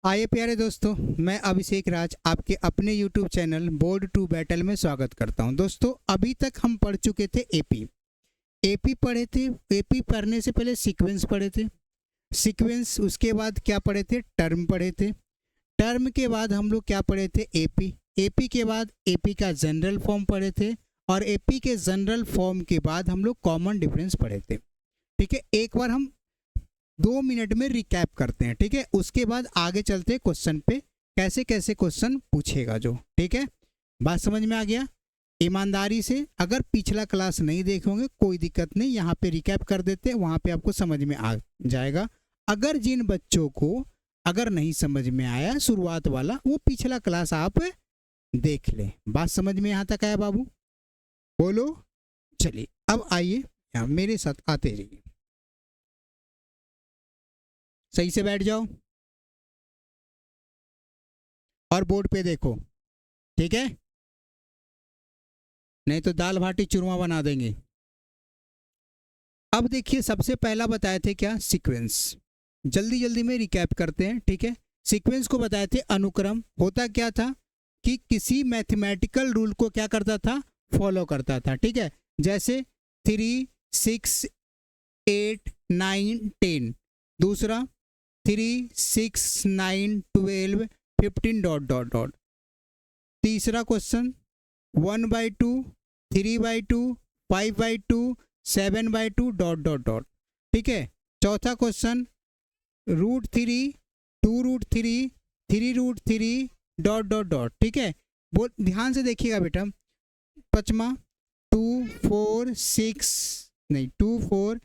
आइए प्यारे दोस्तों, मैं अभिषेक राज आपके अपने YouTube channel board to battle में स्वागत करता हूं। दोस्तों, अभी तक हम पढ़ चुके थे एपी। एपी पढ़े थे। एपी पढ़ने से पहले सीक्वेंस पढ़े थे। सीक्वेंस उसके बाद क्या पढ़े थे? टर्म पढ़े थे। टर्म के बाद हम लोग क्या पढ़े थे? एपी। एपी के बाद एपी का जनरल फॉर्म पढ़े थे और एपी के जनरल फॉर्म के बाद हम लोग कॉमन डिफरेंस पढ़े थे। ठीक है, एक बार हम 2 मिनट में रिकैप करते हैं। ठीक है, उसके बाद आगे चलते हैं क्वेश्चन पे, कैसे कैसे क्वेश्चन पूछेगा जो। ठीक है, बात समझ में आ गया? ईमानदारी से अगर पिछला क्लास नहीं देखोगे कोई दिक्कत नहीं, यहाँ पे रिकैप कर देते हैं, वहाँ पे आपको समझ में आ जाएगा। अगर जिन बच्चों को अगर नहीं समझ में आया शुरुआत वाला, वो पिछला क्लास आप देख लें। बात समझ में यहाँ तक आया बाबू? बोलो। चलिए अब आइए मेरे साथ आते रहिए, सही से बैठ जाओ और बोर्ड पे देखो। ठीक है, नहीं तो दाल भाटी चूरमा बना देंगे। अब देखिए, सबसे पहला बताए थे क्या? सीक्वेंस। जल्दी जल्दी में रिकैप करते हैं। ठीक है, सीक्वेंस को बताए थे अनुक्रम। होता क्या था कि किसी मैथमेटिकल रूल को क्या करता था? फॉलो करता था। ठीक है, जैसे 3, 6, 8, 9, 10। दूसरा 3, 6, 9, 12, 15 डॉट डॉट डॉट। तीसरा क्वेश्चन 1/2, 3/2, 5/2, 7/2 डॉट डॉट डॉट। ठीक है, चौथा क्वेश्चन √3, 2√3, 3√3 डॉट डॉट डॉट। ठीक है, बहुत ध्यान से देखिएगा बेटा। पांचवा 2, 4, 6 नहीं 2, 4,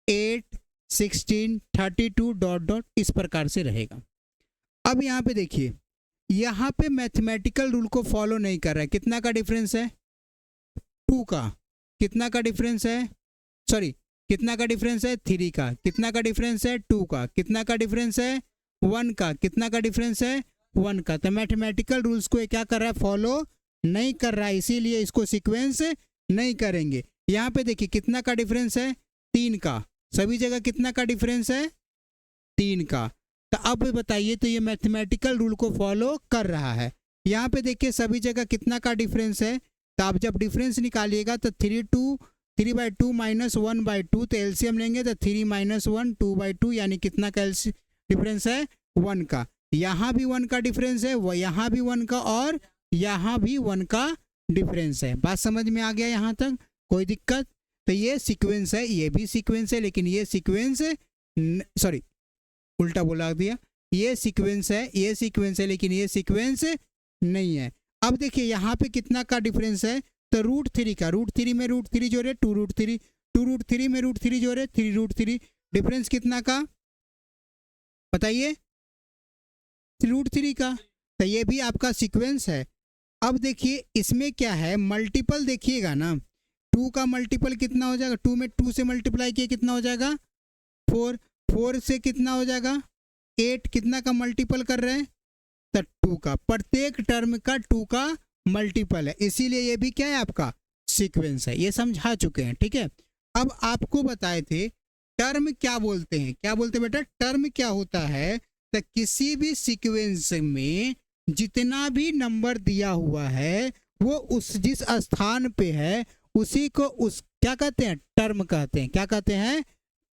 8, 16, 32 डॉट डॉट, इस प्रकार से रहेगा। अब यहाँ पे देखिए, यहाँ पे मैथमेटिकल रूल को फॉलो नहीं कर रहा है। कितना का डिफरेंस है? 2 का। कितना का डिफरेंस है? सॉरी, कितना का डिफरेंस है? 3 का। कितना का डिफरेंस है? 2 का। कितना का डिफरेंस है? 1 का। कितना का डिफरेंस है? 1 का। तो मैथमेटिकल रूल्स को क्या कर रहा है? फॉलो नहीं कर रहा है, इसीलिए इसको सीक्वेंस नहीं करेंगे। यहाँ पे देखिए कितना का डिफरेंस है? 3 का। सभी जगह कितना का डिफरेंस है? 3 का। तो अब बताइए, तो ये मैथमेटिकल रूल को फॉलो कर रहा है। यहाँ पे देखिए सभी जगह कितना का डिफरेंस है? तो आप जब डिफरेंस निकालिएगा तो 3/2 माइनस 1/2, तो एलसीएम लेंगे तो 3 - 1 2/2, यानी कितना का डिफरेंस है? 1 का। यहाँ भी 1 का डिफरेंस है, वो यहाँ भी 1 का, और यहाँ भी 1 का डिफरेंस है। बात समझ में आ गया यहाँ तक? कोई दिक्कत? तो ये सीक्वेंस है, ये भी सीक्वेंस है, लेकिन ये सीक्वेंस सॉरी उल्टा बोला दिया। ये सीक्वेंस है, ये सीक्वेंस है, लेकिन ये सीक्वेंस नहीं है। अब देखिए यहाँ पे कितना का डिफरेंस है? तो √3 का। √3 में √3 जोड़े 2√3, 2√3 में √3 जोड़े 3√3। डिफरेंस कितना का बताइए? √3 का। तो ये भी आपका सीक्वेंस है। अब देखिए इसमें क्या है, मल्टीपल देखिएगा ना। 2 का मल्टीपल कितना हो जाएगा? 2 में 2 से मल्टीप्लाई किए कितना हो जाएगा? 4। 4 से कितना हो जाएगा? 8। कितना का मल्टीपल कर रहे हैं? तो 2 का। प्रत्येक टर्म का 2 का मल्टीपल है, इसीलिए ये भी क्या है? आपका सीक्वेंस है। ये समझा चुके हैं। ठीक है, अब आपको बताए थे टर्म क्या बोलते हैं। क्या बोलते हैं बेटा? टर्म क्या होता है? तो किसी भी सीक्वेंस में जितना भी नंबर दिया हुआ है, वो उस जिस स्थान पे है उसी को उस क्या कहते हैं? टर्म कहते हैं। क्या कहते हैं?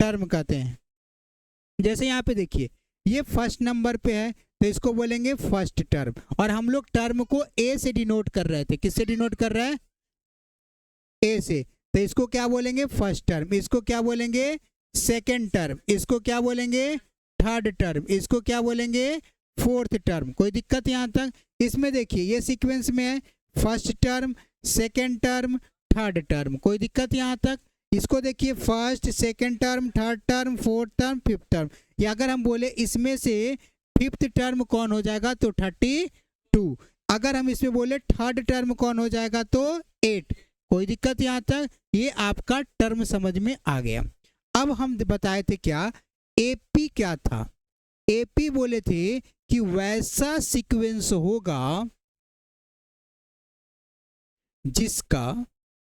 टर्म कहते हैं। जैसे यहाँ पे देखिए, ये फर्स्ट नंबर पे है तो इसको बोलेंगे फर्स्ट टर्म, और हम लोग टर्म को ए से डिनोट कर रहे थे। किससे डिनोट कर रहे हैं? ए से। तो इसको क्या बोलेंगे? First term. इसको क्या बोलेंगे? Second term. इसको क्या बोलेंगे? Third term. इसको क्या बोलेंगे? Fourth term. कोई दिक्कत यहाँ तक? इसमें देखिए ये सीक्वेंस में है, first term, second term, third term. कोई दिक्कत यहाँ तक? इसको देखिए, first, second term, third term, fourth term, fifth term. या अगर हम बोले इसमें से फिफ्थ टर्म कौन हो जाएगा तो 32। अगर हम इसमें बोले थर्ड टर्म कौन हो जाएगा तो 8। कोई दिक्कत यहाँ तक? ये आपका टर्म समझ में आ गया। अब हम बताए थे क्या? एपी क्या था? एपी बोले थे कि वैसा सीक्वेंस होगा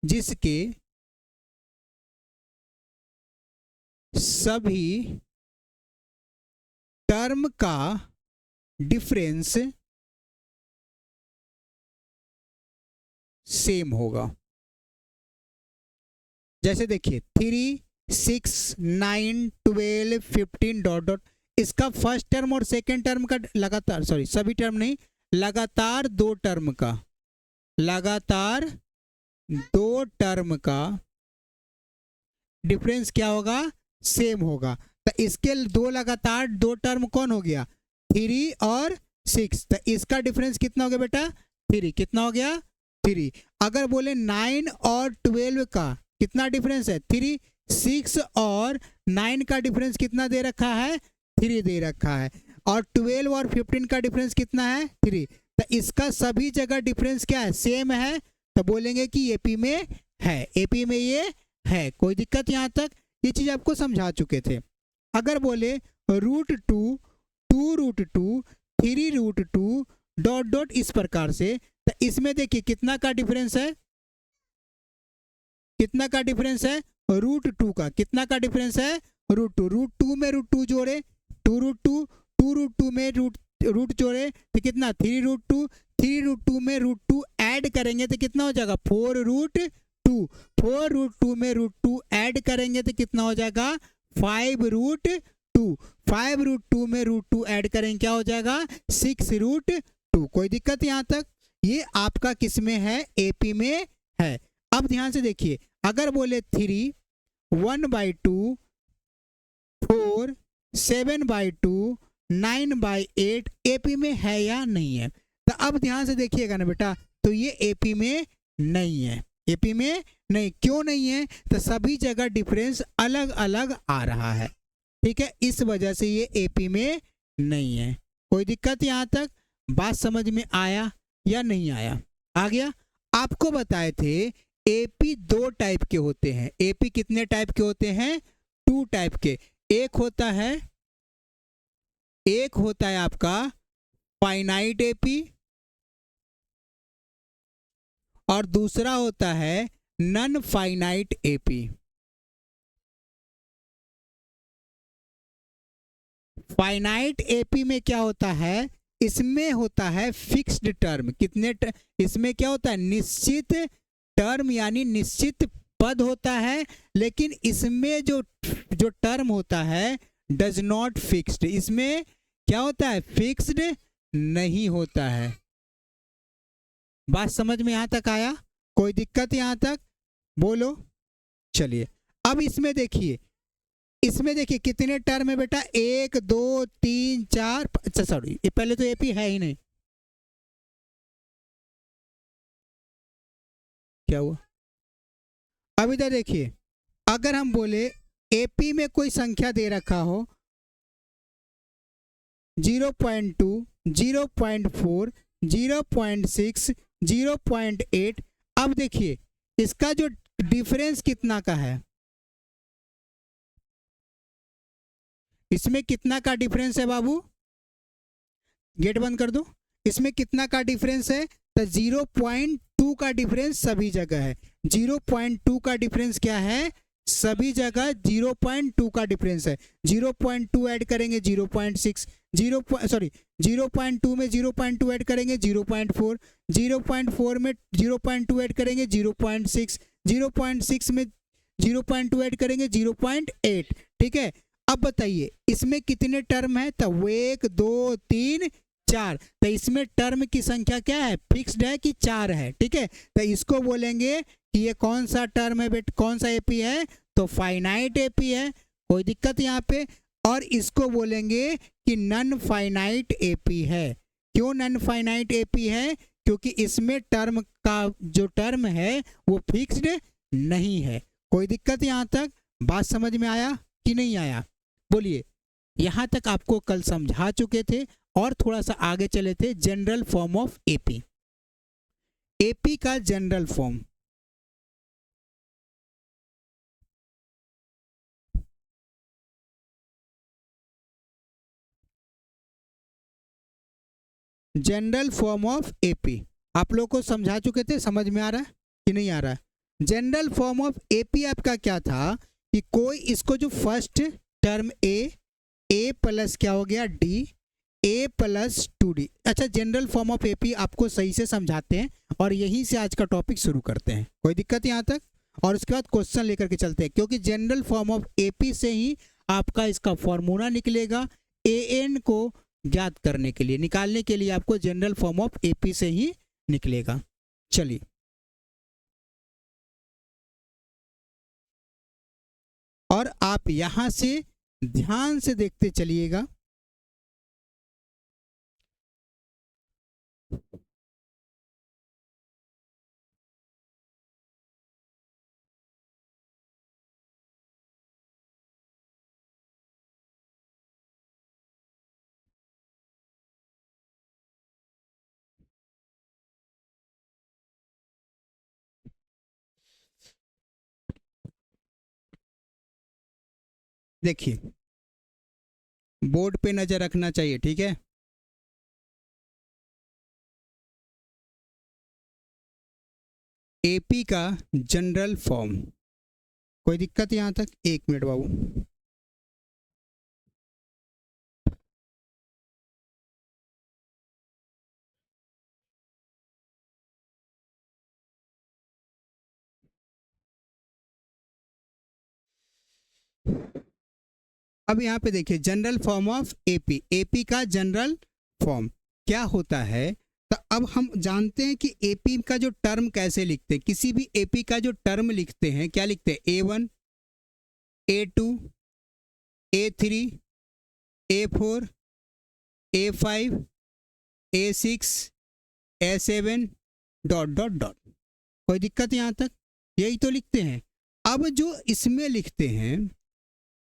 जिसके सभी टर्म का डिफरेंस सेम होगा। जैसे देखिए 3, 6, 9, 12, 15 डॉट डॉट, इसका फर्स्ट टर्म और सेकेंड टर्म का लगातार, सॉरी सभी टर्म नहीं, लगातार दो टर्म का, लगातार दो टर्म का डिफरेंस क्या होगा, सेम होगा। तो इसके दो लगातार दो टर्म कौन हो गया, 3 और 6, तो इसका डिफरेंस कितना हो गया बेटा, 3, कितना हो गया 3। अगर बोले 9 और 12 का कितना डिफरेंस है, 3, 6 और 9 का डिफरेंस कितना दे रखा है, 3 दे रखा है, और 12 और 15 का डिफरेंस कितना है, 3। तो इसका सभी जगह डिफरेंस क्या है, सेम है, तो बोलेंगे कि एपी में है, एपी में ये है। कोई दिक्कत यहाँ तक, ये चीज आपको समझा चुके थे। अगर बोले √2, 2√2, 3√2 डॉट डॉट इस प्रकार से, तो इसमें देखिए कितना का डिफरेंस है, कितना का डिफरेंस है, √2 का, कितना का डिफरेंस है, √2, √2 में √2 जोड़े 2√2, 2√2 में रूट जोड़े तो कितना 3√2, 3√2 में √2 ऐड करेंगे तो कितना हो जाएगा 4√2, 4√2 में √2 ऐड करेंगे तो कितना हो जाएगा 5√2, 5√2 में √2 ऐड करेंगे क्या हो जाएगा 6√2। कोई दिक्कत यहाँ तक, ये आपका किस में है, एपी में है। अब ध्यान से देखिए, अगर बोले 3, 1/2, 4, 7/2, 9/8 एपी में है या नहीं है। तो अब ध्यान से देखिएगा ना बेटा, तो ये एपी में नहीं है, एपी में नहीं, क्यों नहीं है, तो सभी जगह डिफरेंस अलग अलग आ रहा है, ठीक है, इस वजह से ये एपी में नहीं है। कोई दिक्कत यहाँ तक, बात समझ में आया या नहीं आया, आ गया। आपको बताए थे एपी 2 टाइप के होते हैं, एपी कितने टाइप के होते हैं, 2 टाइप के। एक होता है आपका फाइनाइट एपी और दूसरा होता है non finite AP. Finite AP में क्या होता है, इसमें होता है फिक्स्ड टर्म, कितने इसमें क्या होता है, निश्चित टर्म यानी निश्चित पद होता है, लेकिन इसमें जो टर्म होता है डज नॉट फिक्स्ड, इसमें क्या होता है, फिक्स्ड नहीं होता है। बात समझ में यहां तक आया, कोई दिक्कत यहां तक, बोलो। चलिए अब इसमें देखिए, कितने टर्म है बेटा, 1, 2, 3, 4, अच्छा सॉरी ये पहले तो एपी है ही नहीं, क्या हुआ। अब इधर देखिए, अगर हम बोले एपी में कोई संख्या दे रखा हो 0.2, 0.4, 0.6, 0.8, अब देखिए इसका जो डिफरेंस कितना का है, इसमें कितना का डिफरेंस है बाबू, गेट बंद कर दो, इसमें कितना का डिफरेंस है, तो 0.2 का डिफरेंस सभी जगह है, 0.2 का डिफरेंस क्या है, सभी जगह 0.2 का डिफरेंस है। 0.2 ऐड करेंगे 0.6, 0.2 में 0.2 ऐड करेंगे 0.4, 0.4 में 0.2 ऐड करेंगे 0.6, 0.6 में 0.2 ऐड करेंगे 0.8, ठीक है। अब बताइए इसमें कितने टर्म है, तो 1, 2, 3, 4, तो इसमें टर्म की संख्या क्या है, फिक्स्ड है कि 4 है, ठीक है। तो इसको बोलेंगे कि ये कौन सा टर्म है बेटा, कौन सा एपी है, तो फाइनाइट एपी है, कोई दिक्कत यहाँ पे। और इसको बोलेंगे कि नॉन फाइनाइट एपी है। क्यों नॉन फाइनाइट एपी है, क्योंकि इसमें टर्म का जो टर्म है वो फिक्स्ड नहीं है। कोई दिक्कत यहाँ तक, बात समझ में आया कि नहीं आया, बोलिए। यहाँ तक आपको कल समझा चुके थे और थोड़ा सा आगे चले थे, general form of AP. AP का general form, general form of AP आप लोग को समझा चुके थे, समझ में आ रहा है कि नहीं आ रहा है। जनरल फॉर्म ऑफ एपी आपका क्या था कि कोई इसको जो फर्स्ट टर्म ए प्लस क्या हो गया डी, ए प्लस 2d। अच्छा, जनरल फॉर्म ऑफ एपी आपको सही से समझाते हैं और यहीं से आज का टॉपिक शुरू करते हैं। कोई दिक्कत यहाँ तक? और उसके बाद क्वेश्चन लेकर के चलते हैं, क्योंकि जनरल फॉर्म ऑफ एपी से ही आपका इसका फॉर्मूला निकलेगा। एन को ज्ञात करने के लिए, निकालने के लिए आपको जनरल फॉर्म ऑफ एपी से ही निकलेगा। चलिए, और आप यहां से ध्यान से देखते चलिएगा। देखिए, बोर्ड पे नजर रखना चाहिए, ठीक है। एपी का जनरल फॉर्म, कोई दिक्कत यहाँ तक? एक मिनट बाबू। अब यहाँ पे देखिए, general form of AP, AP का जनरल फॉर्म क्या होता है। तो अब हम जानते हैं कि एपी का जो टर्म कैसे लिखते हैं। किसी भी एपी का जो टर्म लिखते हैं, क्या लिखते हैं? A1, A2, A3, A4, A5, A6, A7 dot dot dot. कोई दिक्कत यहाँ तक? यही तो लिखते हैं। अब जो इसमें लिखते हैं,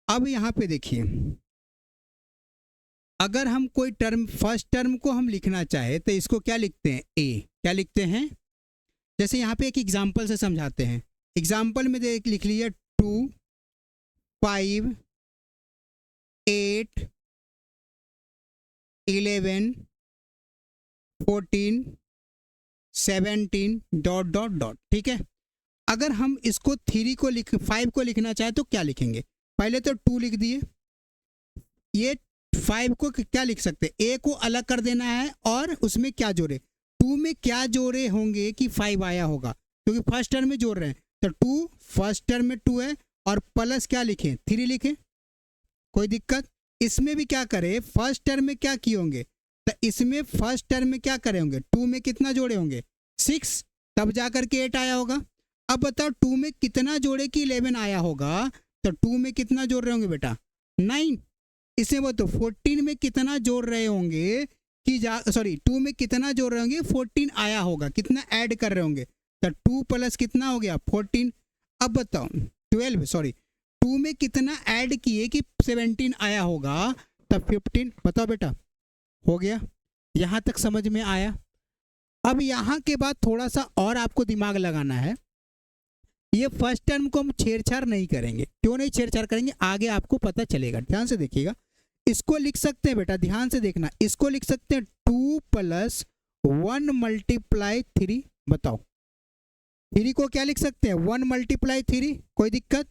अब यहाँ पे देखिए, अगर हम कोई टर्म, फर्स्ट टर्म को हम लिखना चाहे तो इसको क्या लिखते हैं? ए। क्या लिखते हैं? जैसे यहाँ पे एक एग्जाम्पल से समझाते हैं। एग्जाम्पल में देख लिख लीजिए 2, 5, 8, 11, 14, 17 डॉट डॉट डॉट। ठीक है। अगर हम इसको 3 को 5 को लिखना चाहे तो क्या लिखेंगे? पहले तो 2 लिख दिए, ये 5 को क्या लिख सकते हैं? ए को अलग कर देना है और उसमें क्या जोड़े? 2 में क्या जोड़े होंगे कि 5 आया होगा, क्योंकि फर्स्ट टर्म में जोड़ रहे हैं। तो 2 फर्स्ट टर्म में 2 है और प्लस क्या लिखें? 3 लिखें। कोई दिक्कत? इसमें भी क्या करें? फर्स्ट टर्म में क्या किए होंगे? तो इसमें फर्स्ट टर्म में क्या करे होंगे? 2 में कितना जोड़े होंगे? 6, तब जाकर के 8 आया होगा। अब बताओ 2 में कितना जोड़े कि 11 आया होगा? तो 2 में कितना जोड़ रहे होंगे बेटा? 9। इसमें बताओ 14 में कितना जोड़ रहे होंगे कि 2 में कितना जोड़ रहे होंगे? 14 आया होगा। कितना ऐड कर रहे होंगे? तो 2 प्लस कितना हो गया? 14। अब बताओ 2 में कितना ऐड किए कि 17 आया होगा? तब 15। बताओ बेटा, हो गया? यहाँ तक समझ में आया? अब यहाँ के बाद थोड़ा सा और आपको दिमाग लगाना है। ये फर्स्ट टर्म को हम छेड़छाड़ नहीं करेंगे। क्यों नहीं छेड़छाड़ करेंगे? आगे आपको पता चलेगा। ध्यान से देखिएगा। इसको लिख सकते हैं बेटा, ध्यान से देखना। इसको लिख सकते हैं 2 + 1 × 3। बताओ 3 को क्या लिख सकते हैं? 1 × 3। कोई दिक्कत?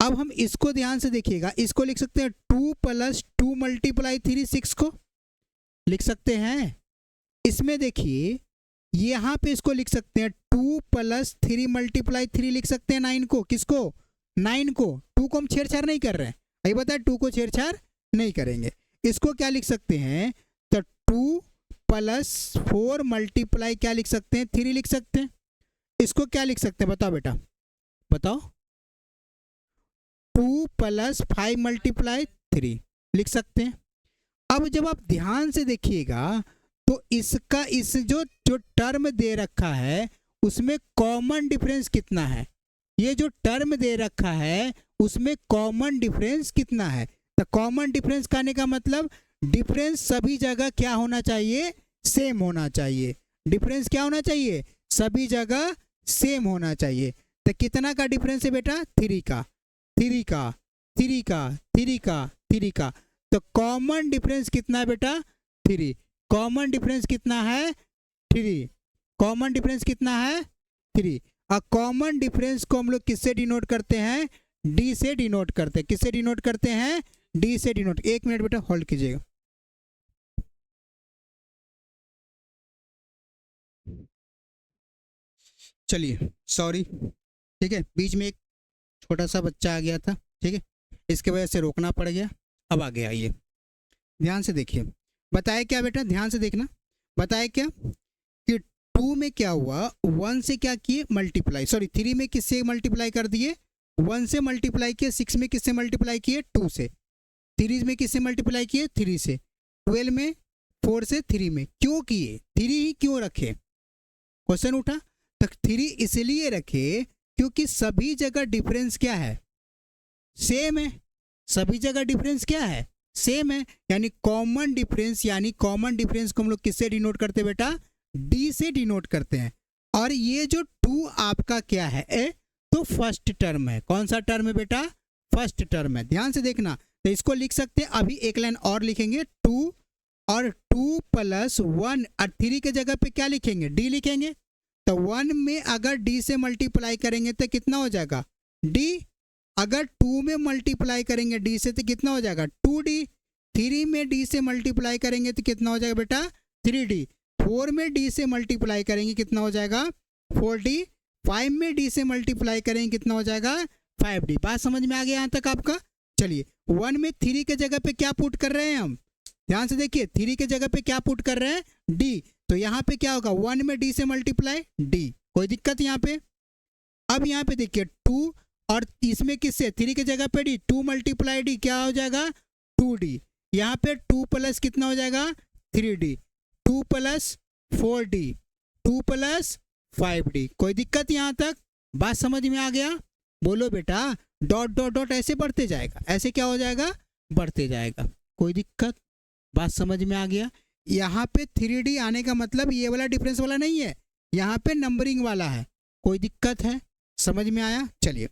अब हम इसको ध्यान से देखिएगा। इसको लिख सकते हैं 2 + 2 × 3, 6 को लिख सकते हैं। इसमें देखिए, यहाँ पे इसको लिख सकते हैं 2 + 3 × 3 लिख सकते हैं 9 को। किसको? 9 को। 2 को हम छेड़छाड़ नहीं कर रहे हैं। अभी बताया 2 को छेड़छाड़ नहीं करेंगे। इसको क्या लिख सकते हैं? तो 2 + 4 × क्या लिख सकते हैं? 3 लिख सकते हैं। इसको क्या लिख सकते हैं? बताओ बेटा, बताओ। 2 + 5 × 3 लिख सकते हैं। अब जब आप ध्यान से देखिएगा तो इसका इस जो टर्म दे रखा है उसमें कॉमन डिफरेंस कितना है? ये जो टर्म दे रखा है उसमें कॉमन डिफरेंस कितना है? तो कॉमन डिफरेंस कहने का मतलब डिफरेंस सभी जगह क्या होना चाहिए? सेम होना चाहिए। डिफरेंस क्या होना चाहिए? सभी जगह सेम होना चाहिए। तो कितना का डिफरेंस है बेटा? 3 का, 3 का, 3 का, 3 का, 3 का। तो कॉमन डिफरेंस कितना है बेटा? 3। कॉमन डिफरेंस कितना है? 3। कॉमन डिफरेंस कितना है? 3। और कॉमन डिफरेंस को हम लोग किससे डिनोट करते हैं? डी से डिनोट करते हैं। किससे डिनोट करते हैं? डी से डिनोट। 1 मिनट बेटा होल्ड कीजिएगा। चलिए सॉरी, ठीक है, बीच में एक छोटा सा बच्चा आ गया था, ठीक है, इसके वजह से रोकना पड़ गया। अब आगे आइए, ध्यान से देखिए। बताया क्या बेटा, ध्यान से देखना। बताया क्या कि 2 में क्या हुआ, 1 से क्या किए मल्टीप्लाई, सॉरी 3 में किससे मल्टीप्लाई कर दिए, 1 से मल्टीप्लाई किए। 6 में किससे मल्टीप्लाई किए, 2 से। 3 में किससे मल्टीप्लाई किए, 3 से। 12 में 4 से। 3 में क्यों किए, 3 ही क्यों रखे, क्वेश्चन उठा। तो 3 इसलिए रखे क्योंकि सभी जगह डिफरेंस क्या है, सेम है। सभी जगह डिफरेंस क्या है, सेम है, यानी कॉमन डिफरेंस। यानी कॉमन डिफरेंस को हम लोग किससे डिनोट करते हैं बेटा, डी से डिनोट करते हैं। और ये जो 2 आपका क्या है, तो फर्स्ट टर्म है। कौन सा टर्म है बेटा, फर्स्ट टर्म है। ध्यान से देखना, तो इसको लिख सकते हैं, अभी एक लाइन और लिखेंगे, 2 और 2 + 1 और 3 के जगह पे क्या लिखेंगे, डी लिखेंगे। तो 1 में अगर डी से मल्टीप्लाई करेंगे तो कितना हो जाएगा, डी। अगर 2 में मल्टीप्लाई करेंगे डी से तो कितना हो जाएगा, 2d। 3 में डी से मल्टीप्लाई करेंगे तो कितना हो जाएगा बेटा, 3d। 4 में डी से मल्टीप्लाई करेंगे कितना हो जाएगा, 4d। 5 में डी से मल्टीप्लाई करेंगे कितना हो जाएगा, 5d। बात समझ में आ गया यहाँ तक आपका। चलिए 1 में 3 के जगह पे क्या पुट कर रहे हैं हम, ध्यान से देखिए, 3 के जगह पे क्या पुट कर रहे हैं, d। तो यहाँ पे क्या होगा, 1 में d से मल्टीप्लाई d, कोई दिक्कत यहाँ पे। अब यहाँ पे देखिए 2 और इसमें किससे, 3 के जगह पे d, 2 × d क्या हो जाएगा, 2d। यहाँ पे 2 प्लस कितना हो जाएगा, 3d। 2 + 4d, 2 + 5d। कोई दिक्कत यहाँ तक, बात समझ में आ गया, बोलो बेटा। डॉट डॉट डॉट ऐसे बढ़ते जाएगा, ऐसे क्या हो जाएगा, बढ़ते जाएगा, कोई दिक्कत, बात समझ में आ गया। यहाँ पे 3d आने का मतलब ये वाला डिफरेंस वाला नहीं है, यहाँ पे नंबरिंग वाला है, कोई दिक्कत है, समझ में आया। चलिए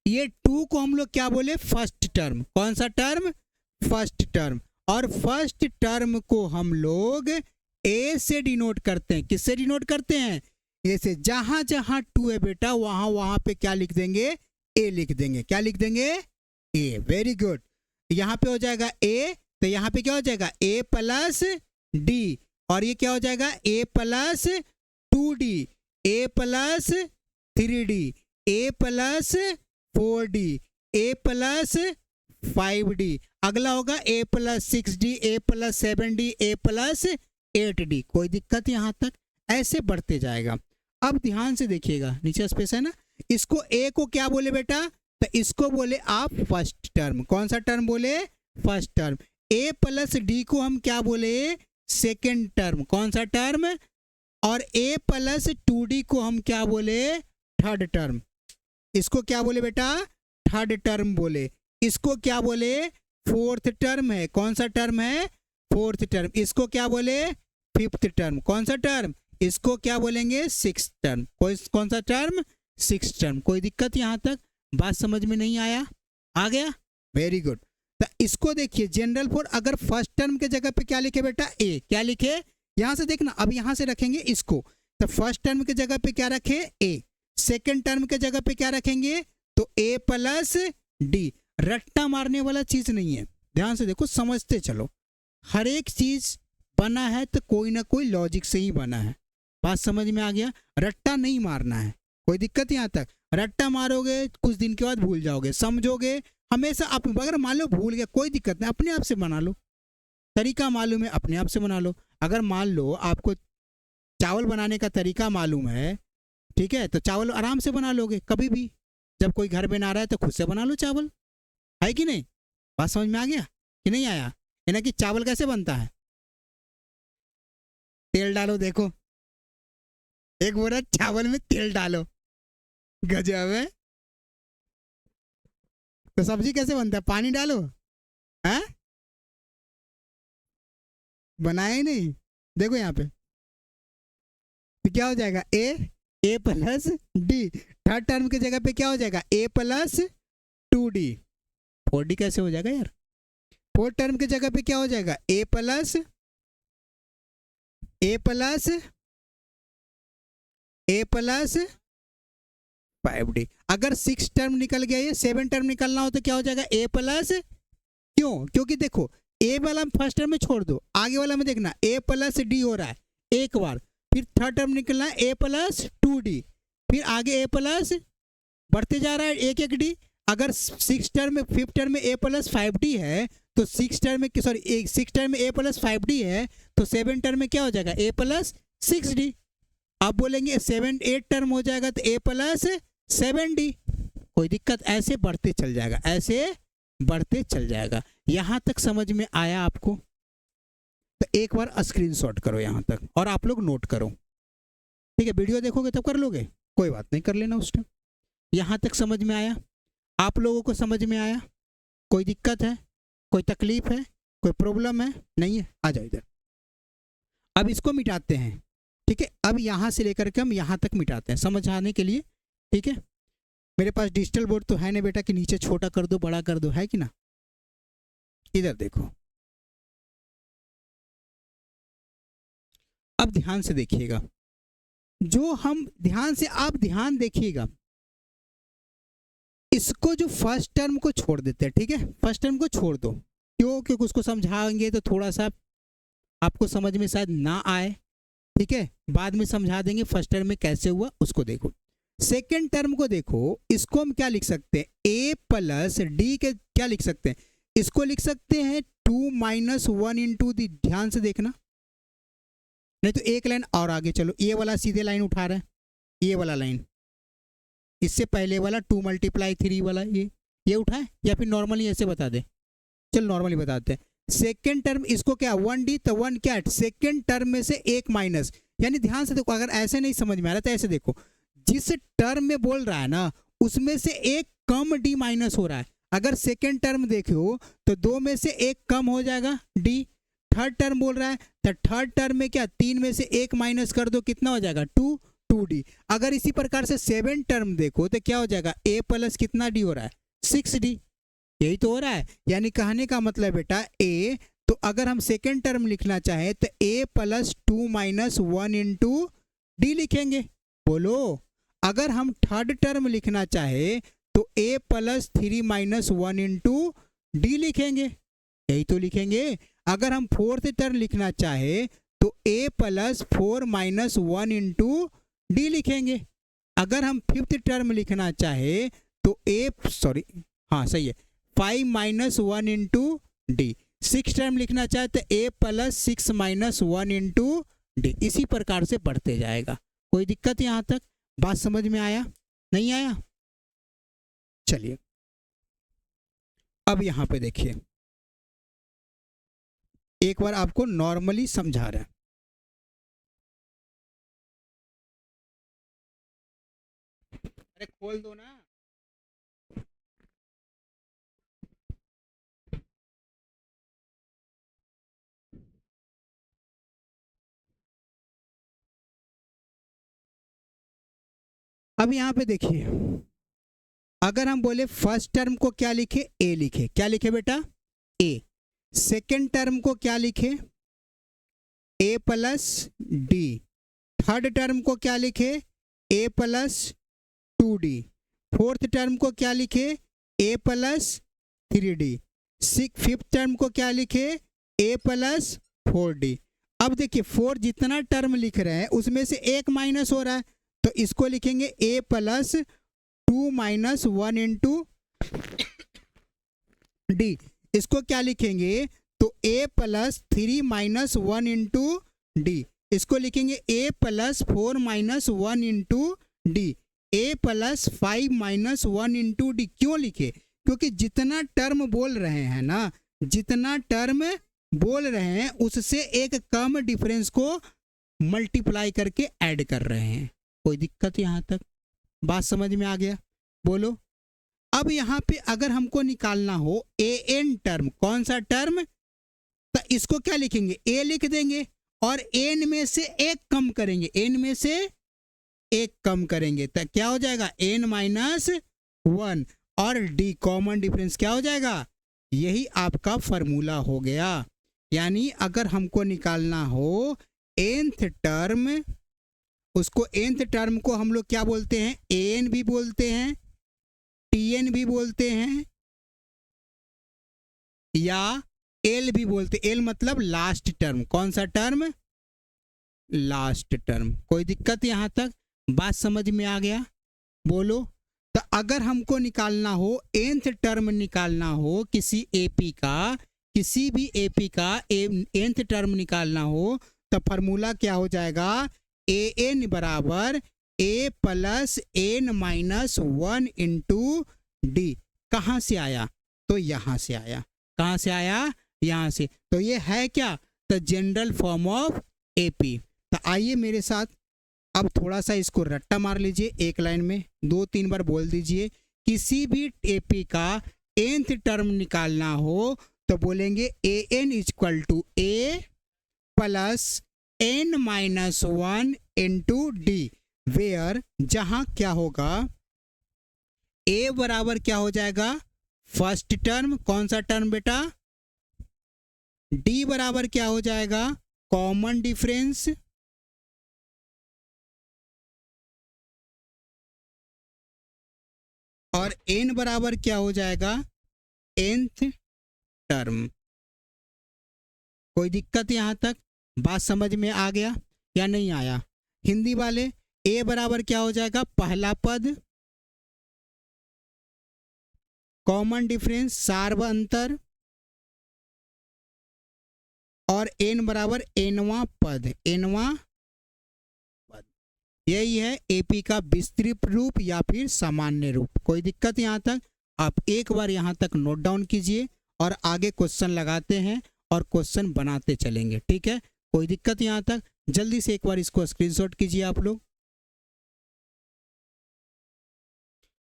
ये 2 को हम लोग क्या बोले, फर्स्ट टर्म। कौन सा टर्म, फर्स्ट टर्म। और फर्स्ट टर्म को हम लोग ए से डिनोट करते हैं। किससे डिनोट करते हैं, ए से। जहां जहां 2 है बेटा वहां वहां पे क्या लिख देंगे, ए लिख देंगे। क्या लिख देंगे, ए। Very good. यहाँ पे हो जाएगा ए, तो यहाँ पे क्या हो जाएगा, a + d। और ये क्या हो जाएगा, a + 2d, a + 3d, a + 4d, a + 5d। अगला होगा a + 6d, a + 7d, a + 8d। कोई दिक्कत यहाँ तक, ऐसे बढ़ते जाएगा। अब ध्यान से देखिएगा, नीचे स्पेस है ना, इसको a को क्या बोले बेटा, तो इसको बोले आप फर्स्ट टर्म। कौन सा टर्म बोले, फर्स्ट टर्म। a + d को हम क्या बोले, सेकेंड टर्म। कौन सा टर्म, और a + 2d को हम क्या बोले, थर्ड टर्म। इसको क्या बोले बेटा, थर्ड टर्म बोले। इसको क्या बोले, फोर्थ टर्म है। कौन सा टर्म है, फोर्थ टर्म। इसको क्या बोले, फिफ्थ टर्म। कौन सा टर्म, इसको क्या बोलेंगे, सिक्स्थ टर्म। कौन सा टर्म, सिक्स्थ टर्म। कोई दिक्कत यहाँ तक, बात समझ में नहीं आया, आ गया, वेरी गुड। तो इसको देखिए, जनरल फॉर अगर फर्स्ट टर्म के जगह पे क्या लिखे बेटा, ए। क्या लिखे, यहां से देखना, अब यहां से रखेंगे इसको, तो फर्स्ट टर्म के जगह पे क्या रखे, ए। सेकंड टर्म के जगह पे क्या रखेंगे, तो a + d। रट्टा मारने वाला चीज नहीं है, ध्यान से देखो, समझते चलो। हर एक चीज बना है तो कोई ना कोई लॉजिक से ही बना है, बात समझ में आ गया। रट्टा नहीं मारना है, कोई दिक्कत यहाँ तक। रट्टा मारोगे कुछ दिन के बाद भूल जाओगे, समझोगे हमेशा। आप अगर मान लो भूल गया, कोई दिक्कत नहीं, अपने आप से बना लो। तरीका मालूम है, अपने आप से बना लो। अगर मान लो आपको चावल बनाने का तरीका मालूम है, ठीक है, तो चावल आराम से बना लोगे कभी भी। जब कोई घर बना रहा है तो खुद से बना लो चावल, है कि नहीं, बात समझ में आ गया कि नहीं आया। यानी कि चावल कैसे बनता है, तेल डालो, देखो एक बोरा चावल में तेल डालो, गजब है। तो सब्जी कैसे बनता है, पानी डालो, हैं, बनाए नहीं। देखो यहाँ पे तो क्या हो जाएगा, a + d। थर्ड टर्म की जगह पे क्या हो जाएगा, a + 2d। 4d कैसे हो जाएगा यार, फोर्थ टर्म की जगह पे क्या हो जाएगा, a + 5d। अगर 6 टर्म निकल गया, ये 7 टर्म निकलना हो तो क्या हो जाएगा, a + क्यों, क्योंकि देखो a वाला फर्स्ट टर्म में छोड़ दो, आगे वाला में देखना a + d हो रहा है एक बार, फिर थर्ड टर्म निकलना है a + 2d। फिर आगे ए प्लस बढ़ते जा रहा है एक एक डी। अगर 6 टर्म में 5th टर्म में ए प्लस 5d है तो 6 टर्म में सॉरी 6 टर्म में ए प्लस 5d है तो 7 टर्म में क्या हो जाएगा ए प्लस 6d। आप बोलेंगे 7 8 टर्म हो जाएगा तो ए प्लस 7d। कोई दिक्कत, ऐसे बढ़ते चल जाएगा, ऐसे बढ़ते चल जाएगा। यहां तक समझ में आया आपको? तो एक बार स्क्रीनशॉट करो यहां तक और आप लोग नोट करो, ठीक है? वीडियो देखोगे तब कर लोगे, कोई बात नहीं, कर लेना उस टाइम। यहां तक समझ में आया? आप लोगों को समझ में आया? कोई दिक्कत है, कोई तकलीफ है, कोई प्रॉब्लम है? नहीं है? आ जाओ इधर। अब इसको मिटाते हैं, ठीक है? अब यहां से लेकर के हम यहां तक मिटाते हैं समझाने के लिए, ठीक है? मेरे पास डिजिटल बोर्ड तो है ना बेटा कि नीचे छोटा कर दो बड़ा कर दो, है कि ना? इधर देखो, अब ध्यान से देखिएगा, जो हम ध्यान से, आप ध्यान देखिएगा, इसको जो फर्स्ट टर्म को छोड़ देते हैं, ठीक है? फर्स्ट टर्म को छोड़ दो, क्यों? क्योंकि उसको समझाएंगे तो थोड़ा सा आपको समझ में शायद ना आए, ठीक है? बाद में समझा देंगे फर्स्ट टर्म में कैसे हुआ उसको देखो। सेकेंड टर्म को देखो, इसको हम क्या लिख सकते हैं? ए प्लस डी के क्या लिख सकते हैं? इसको लिख सकते हैं 2 - 1 इंटू दी। ध्यान से देखना, नहीं तो एक लाइन और आगे चलो, ये वाला सीधे लाइन उठा रहा है, ये वाला लाइन, इससे पहले वाला 2 × 3 वाला ये उठाए, या फिर नॉर्मली ऐसे बता दे? चल नॉर्मली बताते हैं। सेकेंड टर्म इसको क्या 1d, तो 1 क्या है? सेकेंड टर्म में से एक माइनस, यानी ध्यान से देखो, अगर ऐसे नहीं समझ में आ रहा तो ऐसे देखो, जिस टर्म में बोल रहा है ना उसमें से एक कम डी माइनस हो रहा है। अगर सेकेंड टर्म देखो तो 2 में से एक कम हो जाएगा डी। थर्ड टर्म बोल रहा है तो थर्ड टर्म में क्या 3 में से एक माइनस कर दो, कितना हो जाएगा 2d। अगर इसी प्रकार से 7 टर्म देखो तो क्या हो जाएगा? ए प्लस कितना डी हो रहा है? 6d। यही तो हो रहा है, यानी कहने का मतलब बेटा ए, तो अगर हम सेकेंड टर्म लिखना चाहें तो ए प्लस 2 - 1 इंटू डी लिखेंगे। बोलो, अगर हम थर्ड टर्म लिखना चाहे तो ए प्लस 3 - 1 इंटू डी लिखेंगे, यही तो लिखेंगे। अगर हम फोर्थ टर्म लिखना चाहे तो ए प्लस 4 - 1 इंटू डी लिखेंगे। अगर हम फिफ्थ टर्म लिखना चाहे तो हाँ सही है, 5 - 1 इंटू डी। सिक्स टर्म लिखना चाहे तो ए प्लस 6 - 1 इंटू डी। इसी प्रकार से बढ़ते जाएगा। कोई दिक्कत यहाँ तक? बात समझ में आया? नहीं आया? चलिए अब यहां पे देखिए, एक बार आपको नॉर्मली समझा रहा है। अरे खोल दो ना। अब यहां पे देखिए, अगर हम बोले फर्स्ट टर्म को क्या लिखे? ए लिखे। क्या लिखे बेटा? ए। सेकेंड टर्म को क्या लिखे? ए प्लस डी। थर्ड टर्म को क्या लिखे? ए प्लस 2d। फोर्थ टर्म को क्या लिखे? ए प्लस 3d। फिफ्थ टर्म को क्या लिखे? ए प्लस 4d। अब देखिए 4 जितना टर्म लिख रहे हैं उसमें से एक माइनस हो रहा है, तो इसको लिखेंगे ए प्लस 2 - 1 इंटू डी। इसको क्या लिखेंगे? तो ए प्लस 3 - 1 इंटू डी। इसको लिखेंगे ए प्लस 4 - 1 इंटू डी। ए प्लस 5 - 1 इंटू डी। क्यों लिखे? क्योंकि जितना टर्म बोल रहे हैं ना, जितना टर्म बोल रहे हैं उससे एक कम डिफरेंस को मल्टीप्लाई करके ऐड कर रहे हैं। कोई दिक्कत यहाँ तक? बात समझ में आ गया? बोलो। अब यहाँ पे अगर हमको निकालना हो ए एन टर्म, कौन सा टर्म? तो इसको क्या लिखेंगे? ए लिख देंगे और एन में से एक कम करेंगे, एन में से एक कम करेंगे तो क्या हो जाएगा? एन -1 और डी कॉमन डिफरेंस क्या हो जाएगा? यही आपका फॉर्मूला हो गया। यानी अगर हमको निकालना हो nth टर्म, उसको nth टर्म को हम लोग क्या बोलते हैं? an भी बोलते हैं, tn भी बोलते हैं, या l भी बोलते हैं। l मतलब लास्ट टर्म। कौन सा टर्म? Last term. कोई दिक्कत यहाँ तक? बात समझ में आ गया? बोलो। तो अगर हमको निकालना हो nth टर्म निकालना हो किसी एपी का, किसी भी एपी का nth टर्म निकालना हो तो फार्मूला क्या हो जाएगा? ए एन बराबर A plus N minus 1 into D. कहाँ से आया? तो यहाँ से आया। कहाँ से आया? यहाँ से। तो ये है क्या? तो जनरल फॉर्म ऑफ एपी। तो आइए मेरे साथ अब थोड़ा सा इसको रट्टा मार लीजिए, एक लाइन में 2-3 बार बोल दीजिए। किसी भी एपी का nth टर्म निकालना हो तो बोलेंगे A N equal to A plus N minus 1 into D, where जहां क्या होगा? ए बराबर क्या हो जाएगा? First term. कौन सा टर्म बेटा? डी बराबर क्या हो जाएगा? Common difference. और एन बराबर क्या हो जाएगा? nth term. कोई दिक्कत यहाँ तक? बात समझ में आ गया या नहीं आया? हिंदी वाले, ए बराबर क्या हो जाएगा? पहला पद, कॉमन डिफरेंस सार्व अंतर, और एन बराबर एनवा पद, एनवा पद। यही है एपी का विस्तृत रूप या फिर सामान्य रूप। कोई दिक्कत यहाँ तक? आप एक बार यहाँ तक नोट डाउन कीजिए और आगे क्वेश्चन लगाते हैं और क्वेश्चन बनाते चलेंगे, ठीक है? कोई दिक्कत यहाँ तक? जल्दी से एक बार इसको स्क्रीनशॉट कीजिए आप लोग।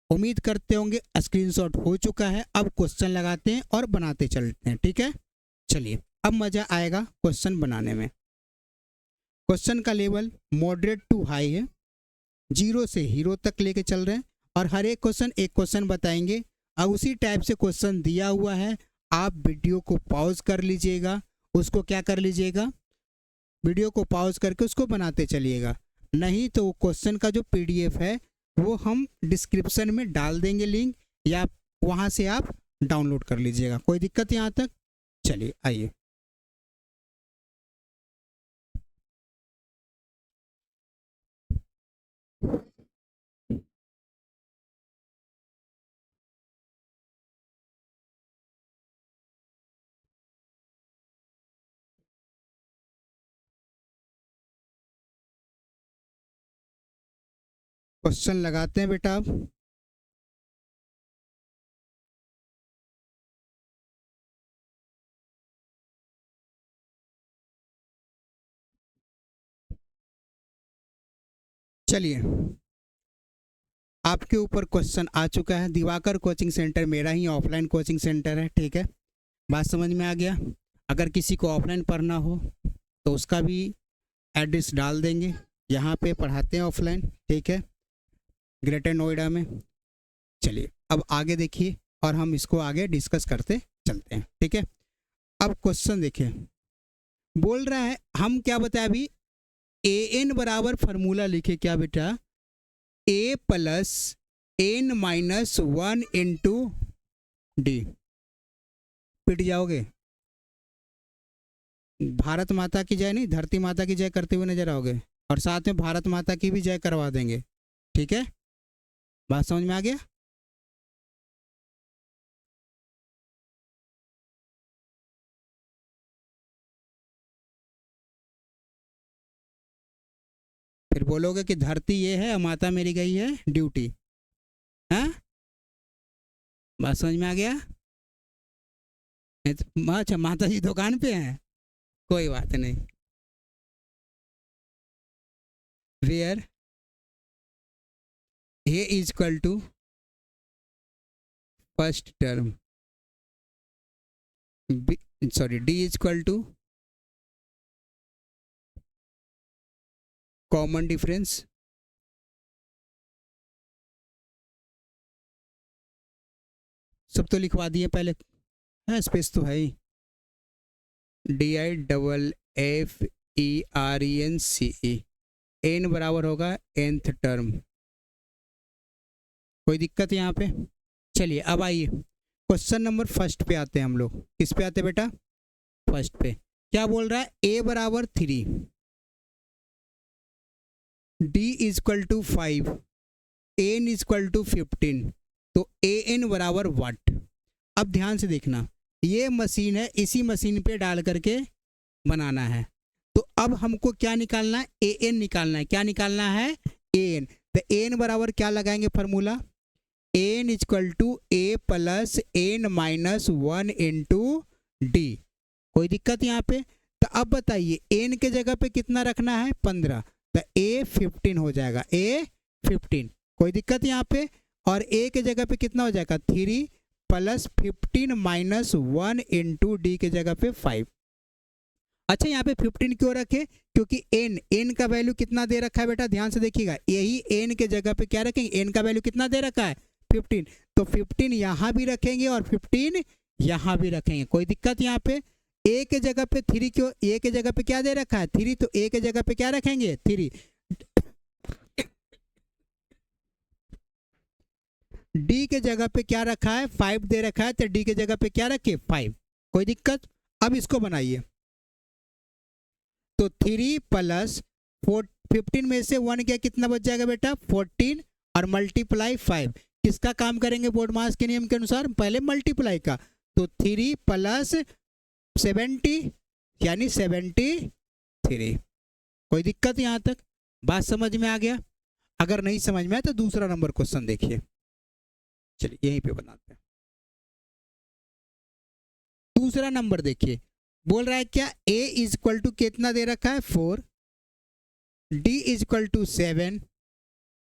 उम्मीद करते होंगे स्क्रीनशॉट हो चुका है। अब क्वेश्चन लगाते हैं और बनाते चलते हैं, ठीक है? चलिए, अब मज़ा आएगा क्वेश्चन बनाने में। क्वेश्चन का लेवल मॉडरेट टू हाई है, 0 से हीरो तक लेके चल रहे हैं और हर एक क्वेश्चन बताएंगे। अब उसी टाइप से क्वेश्चन दिया हुआ है, आप वीडियो को पॉज कर लीजिएगा, उसको क्या कर लीजिएगा? वीडियो को पॉज करके उसको बनाते चलिएगा। नहीं तो क्वेश्चन का जो पीडीएफ है वो हम डिस्क्रिप्शन में डाल देंगे लिंक, या वहाँ से आप डाउनलोड कर लीजिएगा। कोई दिक्कत यहाँ तक? चलिए आइए। क्वेश्चन लगाते हैं बेटा अब। चलिए, आपके ऊपर क्वेश्चन आ चुका है। दिवाकर कोचिंग सेंटर मेरा ही ऑफलाइन कोचिंग सेंटर है, ठीक है? बात समझ में आ गया? अगर किसी को ऑफलाइन पढ़ना हो तो उसका भी एड्रेस डाल देंगे। यहाँ पे पढ़ाते हैं ऑफलाइन, ठीक है? ग्रेटर नोएडा में। चलिए अब आगे देखिए और हम इसको आगे डिस्कस करते चलते हैं, ठीक है? अब क्वेश्चन देखिए, बोल रहा है हम क्या बताए अभी? ए एन बराबर फार्मूला लिखे क्या बेटा? A plus N minus 1 into D. पिट जाओगे। भारत माता की जय नहीं, धरती माता की जय करते हुए नजर आओगे, और साथ में भारत माता की भी जय करवा देंगे, ठीक है? बात समझ में आ गया? फिर बोलोगे कि धरती ये है, माता मेरी गई है ड्यूटी। हाँ, बात समझ में आ गया? अच्छा, माता जी दुकान पे हैं, कोई बात नहीं। Where A is equal to first term, sorry D is equal to common difference, सब तो लिखवा दिए पहले, है स्पेस तो है ही। D I double F E R E N C E, N बराबर होगा nth टर्म। कोई दिक्कत यहाँ पे? चलिए अब आइए क्वेश्चन नंबर फर्स्ट पे आते हैं हम लोग। किस पे आते हैं बेटा? फर्स्ट पे। क्या बोल रहा है? ए बराबर 3, d is equal to 5, n is equal to 15, तो ए एन बराबर वाट। अब ध्यान से देखना, ये मशीन है, इसी मशीन पे डाल करके बनाना है। तो अब हमको क्या निकालना है, ए एन निकालना है। क्या निकालना है, ए एन। तो एन बराबर क्या लगाएंगे formula, n is equal to A plus N minus 1 into d. कोई दिक्कत यहाँ पे? तो अब बताइए एन के जगह पे कितना रखना है, 15, तो ए 15 हो जाएगा, ए 15। कोई दिक्कत यहाँ पे? और ए के जगह पे कितना हो जाएगा, 3 प्लस 15 माइनस 1 इंटू डी के जगह पे 5। अच्छा यहाँ पे 15 क्यों रखे, क्योंकि एन का वैल्यू कितना दे रखा है बेटा, ध्यान से देखिएगा, यही एन के जगह पे क्या रखेंगे, एन का वैल्यू कितना दे रखा है, 15, तो 15 यहाँ भी रखेंगे और 15 यहाँ भी रखेंगे। कोई दिक्कत यहाँ पे? ए के जगह पे 3 क्यों, ए के जगह पे क्या दे रखा है, 3, तो ए के जगह पे क्या रखेंगे, 3। डी के जगह पे क्या रखा है, 5 दे रखा है, तो डी के जगह पे क्या रखे, 5। कोई दिक्कत? अब इसको बनाइए, तो 3 प्लस 15 में से 1 क्या, कितना बच जाएगा बेटा, 14, और मल्टीप्लाई 5। किसका काम करेंगे बोर्ड मास के नियम के अनुसार, पहले मल्टीप्लाई का, तो 3 प्लस 70 यानी 73। कोई दिक्कत यहाँ तक? बात समझ में आ गया? अगर नहीं समझ में आया तो दूसरा नंबर क्वेश्चन देखिए, चलिए यहीं पे बनाते हैं। दूसरा नंबर देखिए, बोल रहा है क्या, a इज इक्वल टू कितना दे रखा है, 4, d is equal to 7,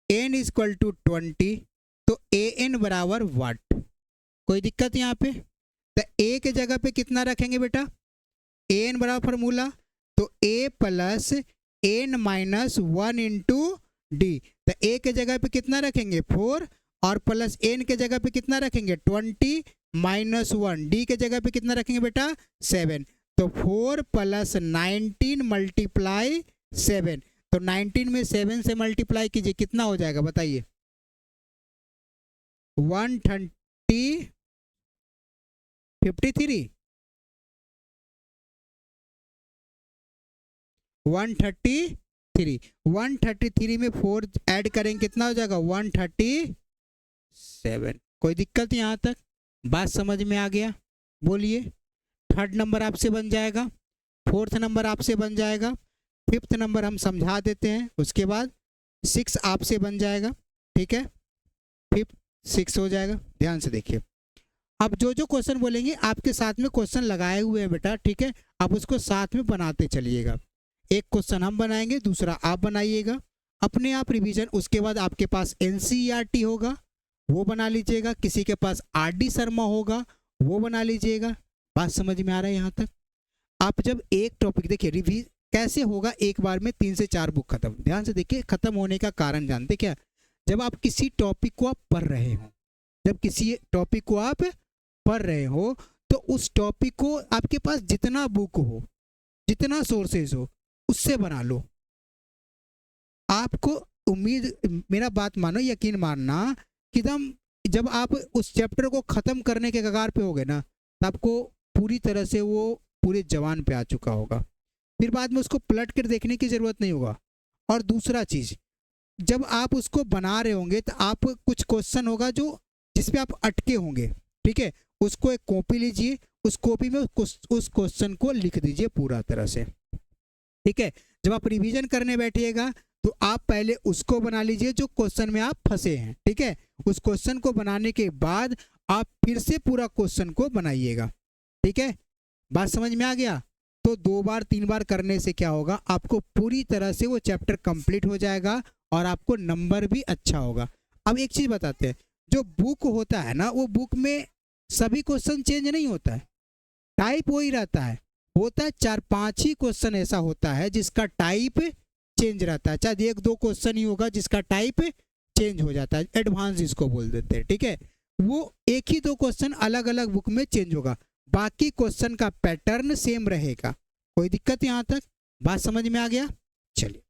n is equal to 20, तो ए एन बराबर वाट। कोई दिक्कत यहाँ पे? तो a के जगह पे कितना रखेंगे बेटा, ए एन बराबर फार्मूला, तो a plus N minus 1 into d. तो a के जगह पे कितना रखेंगे, 4, और प्लस n के जगह पे कितना रखेंगे, 20 माइनस 1, डी के जगह पे कितना रखेंगे बेटा, 7, तो 4 प्लस 19 मल्टीप्लाई 7, तो 19 में 7 से मल्टीप्लाई कीजिए, कितना हो जाएगा बताइए, 130, 53, 133, 133 में 4 ऐड करेंगे कितना हो जाएगा, 137। कोई दिक्कत यहाँ तक? बात समझ में आ गया? बोलिए। थर्ड नंबर आपसे बन जाएगा, फोर्थ नंबर आपसे बन जाएगा, फिफ्थ नंबर हम समझा देते हैं, उसके बाद 6 आपसे बन जाएगा, ठीक है, फिफ्थ 6 हो जाएगा। ध्यान से देखिए, अब जो जो क्वेश्चन बोलेंगे आपके साथ में क्वेश्चन लगाए हुए हैं बेटा, ठीक है, आप उसको साथ में बनाते चलिएगा। एक क्वेश्चन हम बनाएंगे, दूसरा आप बनाइएगा, अपने आप रिवीजन। उसके बाद आपके पास एनसीईआरटी होगा, वो बना लीजिएगा, किसी के पास आरडी शर्मा होगा, वो बना लीजिएगा। बात समझ में आ रहा है यहाँ तक? आप जब एक टॉपिक देखिए, रिवीज कैसे होगा, एक बार में 3 से 4 बुक खत्म। ध्यान से देखिए, खत्म होने का कारण जानते क्या, जब आप किसी टॉपिक को आप पढ़ रहे हो, जब किसी टॉपिक को आप पढ़ रहे हो, तो उस टॉपिक को आपके पास जितना बुक हो, जितना सोर्सेज हो, उससे बना लो। आपको उम्मीद, मेरा बात मानो, यकीन मानना कि जब आप उस चैप्टर को ख़त्म करने के कगार पे होगे ना, तो आपको पूरी तरह से वो पूरे जवान पे आ चुका होगा, फिर बाद में उसको पलट कर देखने की ज़रूरत नहीं होगा। और दूसरा चीज़, जब आप उसको बना रहे होंगे तो आप कुछ क्वेश्चन होगा जो जिस पे आप अटके होंगे, ठीक है, उसको एक कॉपी लीजिए, उस कॉपी में उस क्वेश्चन को लिख दीजिए पूरा तरह से, ठीक है। जब आप रिवीजन करने बैठिएगा तो आप पहले उसको बना लीजिए जो क्वेश्चन में आप फंसे हैं, ठीक है। उस क्वेश्चन को बनाने के बाद आप फिर से पूरा क्वेश्चन को बनाइएगा, ठीक है। बात समझ में आ गया? तो 2 बार 3 बार करने से क्या होगा, आपको पूरी तरह से वो चैप्टर कंप्लीट हो जाएगा और आपको नंबर भी अच्छा होगा। अब एक चीज़ बताते हैं, जो बुक होता है ना, वो बुक में सभी क्वेश्चन चेंज नहीं होता है, टाइप वही रहता है, होता है 4-5 ही क्वेश्चन ऐसा होता है जिसका टाइप चेंज रहता है, चाहे 1-2 क्वेश्चन ही होगा जिसका टाइप चेंज हो जाता है, एडवांस जिसको बोल देते हैं, ठीक है। वो 1 ही 2 क्वेश्चन अलग अलग बुक में चेंज होगा, बाकी क्वेश्चन का पैटर्न सेम रहेगा। कोई दिक्कत यहाँ तक? बात समझ में आ गया? चलिए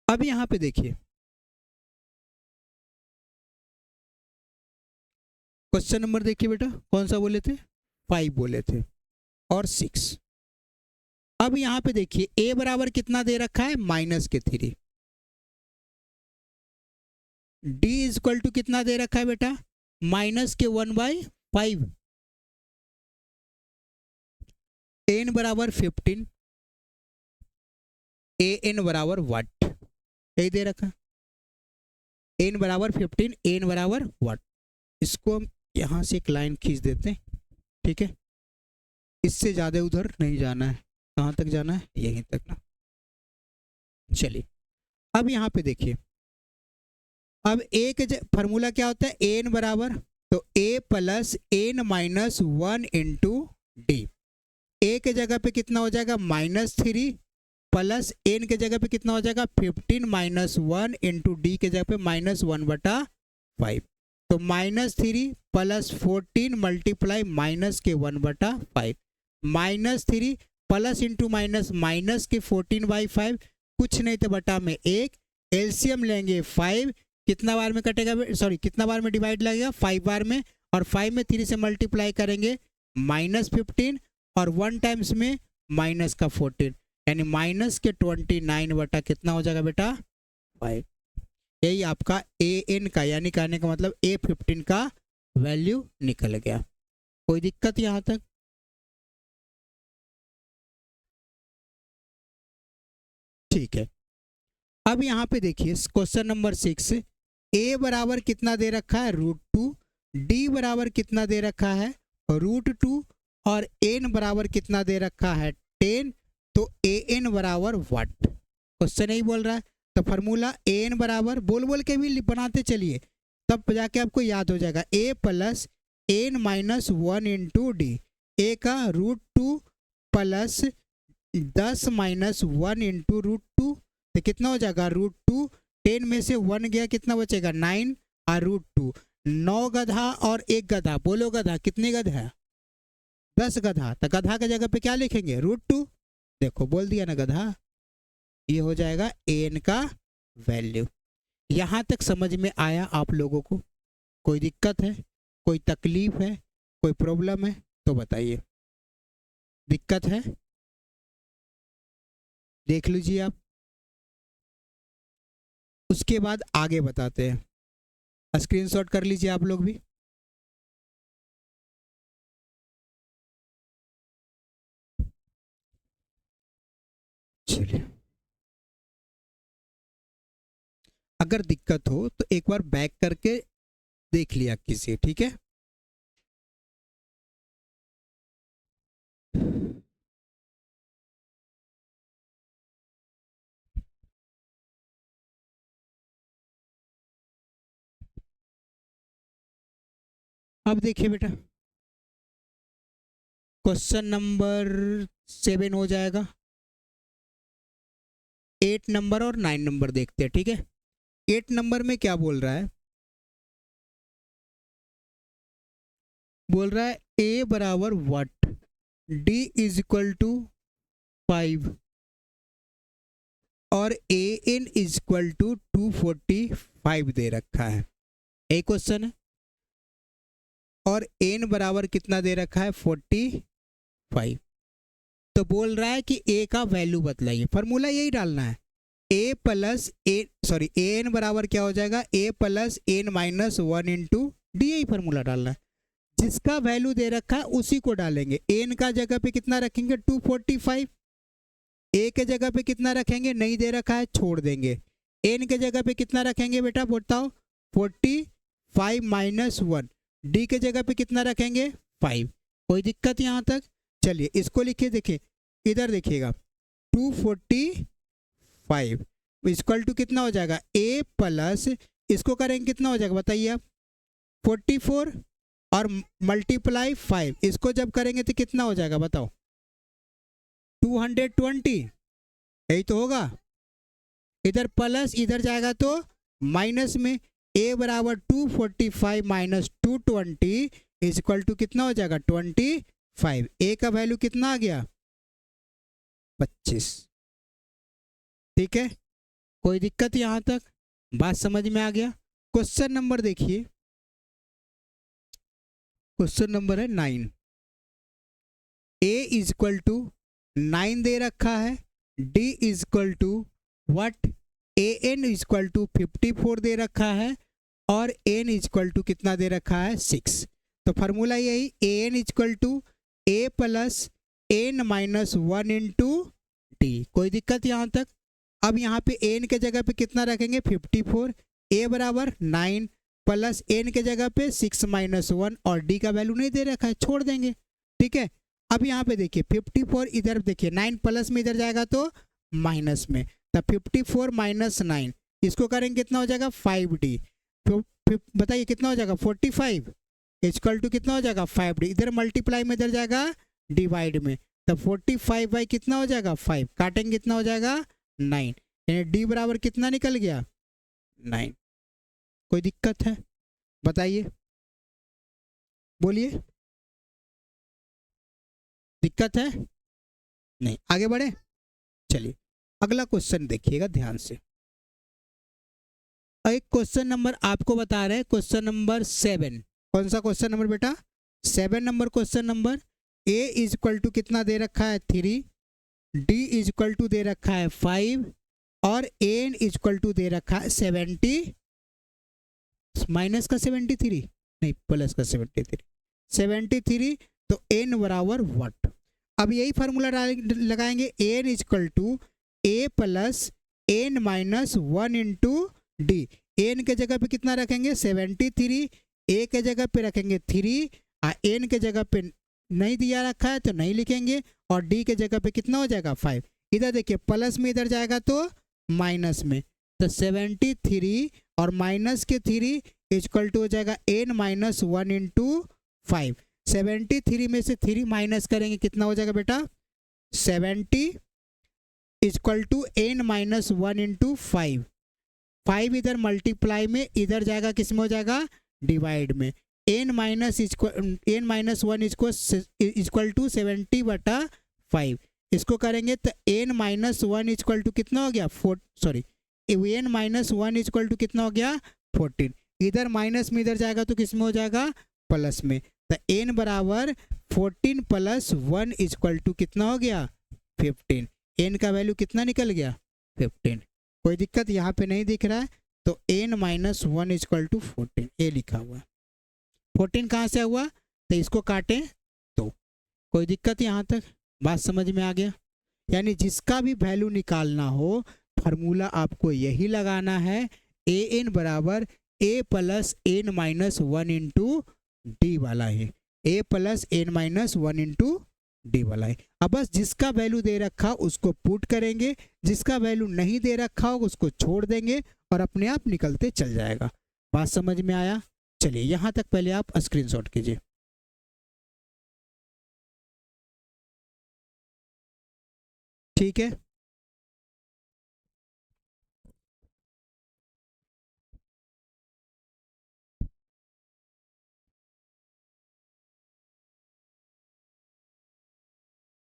अब यहाँ पे देखिए, क्वेश्चन नंबर देखिए बेटा, कौन सा बोले थे, 5 बोले थे और 6। अब यहाँ पे देखिए, a बराबर कितना दे रखा है, -3, डी इज इक्वल टू कितना दे रखा है बेटा, -1/5, एन बराबर 15, ए एन बराबर वाट, यही दे रखा, एन बराबर 15, एन बराबर वाट। इसको हम यहाँ से एक लाइन खींच देते हैं, ठीक है, इससे ज़्यादा उधर नहीं जाना है, कहाँ तक जाना है, यहीं तक ना। चलिए अब यहाँ पे देखिए, अब ए के फार्मूला क्या होता है, एन बराबर, तो A plus N minus 1 into D. A के जगह पे कितना हो जाएगा, -3 प्लस एन के जगह पे कितना हो जाएगा, 15 माइनस 1 इंटू डी के जगह पे -1/5। तो -3 प्लस 14 मल्टीप्लाई माइनस के 1/5, -3 प्लस इंटू माइनस माइनस के 14/5, कुछ नहीं तो बटा में 1, एलसीएम लेंगे 5, कितना बार में कटेगा, सॉरी कितना बार में डिवाइड लगेगा, 5 बार में, और 5 में 3 से मल्टीप्लाई करेंगे -15, और 1 टाइम्स में माइनस का 14, यानी माइनस के 29 बटा कितना हो जाएगा बेटा, 5। यही आपका ए एन का, यानी कहने का मतलब A15 का वैल्यू निकल गया। कोई दिक्कत यहाँ तक? ठीक है, अब यहाँ पे देखिए क्वेश्चन नंबर 6, ए बराबर कितना दे रखा है, √2, डी बराबर कितना दे रखा है, √2, और एन बराबर कितना दे रखा है, 10, तो ए एन बराबर वाट। क्वेश्चन यही बोल रहा है, तो फार्मूला ए एन बराबर बोल बोल के भी बनाते चलिए, तब जाके आपको याद हो जाएगा, A plus N minus 1 into D, A का √2 प्लस 10 माइनस 1 इंटू √2, तो कितना हो जाएगा, √2, 10 में से 1 गया, कितना बचेगा, 9, और √2, 9 गधा और 1 गधा, बोलो गधा कितने गधा है, 10 गधा, तो गधा के जगह पे क्या लिखेंगे, √2, देखो बोल दिया ना गधा, ये हो जाएगा एन का वैल्यू। यहाँ तक समझ में आया आप लोगों को? कोई दिक्कत है, कोई तकलीफ है, कोई प्रॉब्लम है तो बताइए। दिक्कत है देख लीजिए आप, उसके बाद आगे बताते हैं। स्क्रीनशॉट कर लीजिए आप लोग भी। चलिए, अगर दिक्कत हो तो एक बार बैक करके देख लिया किसी, ठीक है। अब देखिए बेटा, क्वेश्चन नंबर 7 हो जाएगा, 8 नंबर और 9 नंबर देखते हैं, ठीक है। 8 नंबर में क्या बोल रहा है, बोल रहा है ए बराबर वाट, डी इज इक्वल टू 5, और ए एन इज इक्वल टू 245 दे रखा है, एक क्वेश्चन है। और एन बराबर कितना दे रखा है, 45। तो बोल रहा है कि ए का वैल्यू बतलाइए, फॉर्मूला यही डालना है, A plus A, sorry A N बराबर क्या हो जाएगा, A plus N minus 1 into D, यही फॉर्मूला डालना है। जिसका वैल्यू दे रखा है उसी को डालेंगे। एन का जगह पे कितना रखेंगे, 245, ए के जगह पे कितना रखेंगे, नहीं दे रखा है, छोड़ देंगे। एन के जगह पे कितना रखेंगे बेटा बताओ, 45 माइनस 1, डी के जगह पे कितना रखेंगे, 5। कोई दिक्कत यहाँ तक? चलिए इसको लिखिए, देखिए इधर देखिएगा, 245 इक्वल टू कितना हो जाएगा, ए प्लस, इसको करेंगे कितना हो जाएगा बताइए आप, 44, और मल्टीप्लाई 5, इसको जब करेंगे तो कितना हो जाएगा बताओ, 220, यही तो होगा। इधर प्लस, इधर जाएगा तो माइनस में, ए बराबर 245 माइनस 220 इज इक्वल टू कितना हो जाएगा, 25। ए का वैल्यू कितना आ गया, 25। ठीक है, कोई दिक्कत यहाँ तक? बात समझ में आ गया? क्वेश्चन नंबर देखिए, क्वेश्चन नंबर है 9। ए इज इक्वल टू 9 दे रखा है, d is equal to what, a n is equal to 54 दे रखा है, और n इक्वल टू कितना दे रखा है 6। तो फार्मूला यही an equal to a plus n minus 1 into d. कोई दिक्कत यहाँ तक? अब यहाँ पे n के जगह पे कितना रखेंगे 54, a बराबर 9 प्लस n के जगह पे 6 माइनस 1 और d का वैल्यू नहीं दे रखा है, छोड़ देंगे। ठीक है, अब यहाँ पे देखिए 54 इधर देखिए 9 प्लस में इधर जाएगा तो माइनस में, तो 54 माइनस 9 इसको करेंगे कितना हो जाएगा 5d। बताइए कितना हो जाएगा 45 इक्वल टू कितना हो जाएगा 5d। इधर मल्टीप्लाई में इधर जाएगा डिवाइड में, तो 45 बाई कितना हो जाएगा 5, काटेंगे कितना हो जाएगा 9, यानी d बराबर कितना निकल गया 9। कोई दिक्कत है बताइए, बोलिए, दिक्कत है? नहीं, आगे बढ़े। चलिए अगला क्वेश्चन देखिएगा ध्यान से। एक क्वेश्चन नंबर आपको बता रहे हैं, क्वेश्चन नंबर 7। कौन सा क्वेश्चन नंबर बेटा 7 number question number. a is equal to कितना दे रखा है 3, d इज इक्वल टू दे रखा है 5 और n इज इक्वल टू दे रखा है 70 माइनस का 73 नहीं प्लस का 73 तो n बराबर व्हाट। अब यही फार्मूला लगाएंगे n is equal to a plus n minus 1 into d. n के जगह पे कितना रखेंगे 73, a के जगह पे रखेंगे 3 और n के जगह पे नहीं दिया रखा है तो नहीं लिखेंगे और d के जगह पे कितना हो जाएगा 5। इधर देखिए प्लस में इधर जाएगा तो माइनस में, तो 73 और माइनस के 3 इक्वल टू हो जाएगा n माइनस 1 इंटू 5। 73 में से 3 माइनस करेंगे कितना हो जाएगा बेटा 70 equal to n minus 1 into 5 इधर मल्टीप्लाई में इधर जाएगा किस में हो जाएगा डिवाइड में, n माइनस 1 इक्वल टू 70/5 इसको करेंगे तो n माइनस 1 इक्वल टू कितना हो गया n माइनस 1 इक्वल टू कितना हो गया 14। इधर माइनस में इधर जाएगा तो किस में हो जाएगा प्लस में, तो n बराबर 14 प्लस 1 इक्वल टू कितना हो गया 15। n का वैल्यू कितना निकल गया 15। कोई दिक्कत यहाँ पे नहीं दिख रहा है, तो n माइनस 1 इक्वल टू 14 ये लिखा हुआ है। 14 कहाँ से हुआ तो इसको काटें तो कोई दिक्कत यहाँ तक बात समझ में आ गया। यानी जिसका भी वैल्यू निकालना हो फार्मूला आपको यही लगाना है, an बराबर a plus n minus 1 into D वाला है, a plus n minus 1 into D वाला है। अब बस जिसका वैल्यू दे रखा उसको पुट करेंगे, जिसका वैल्यू नहीं दे रखा हो उसको छोड़ देंगे और अपने आप निकलते चल जाएगा। बात समझ में आया? चलिए यहाँ तक पहले आप स्क्रीनशॉट कीजिए। ठीक है,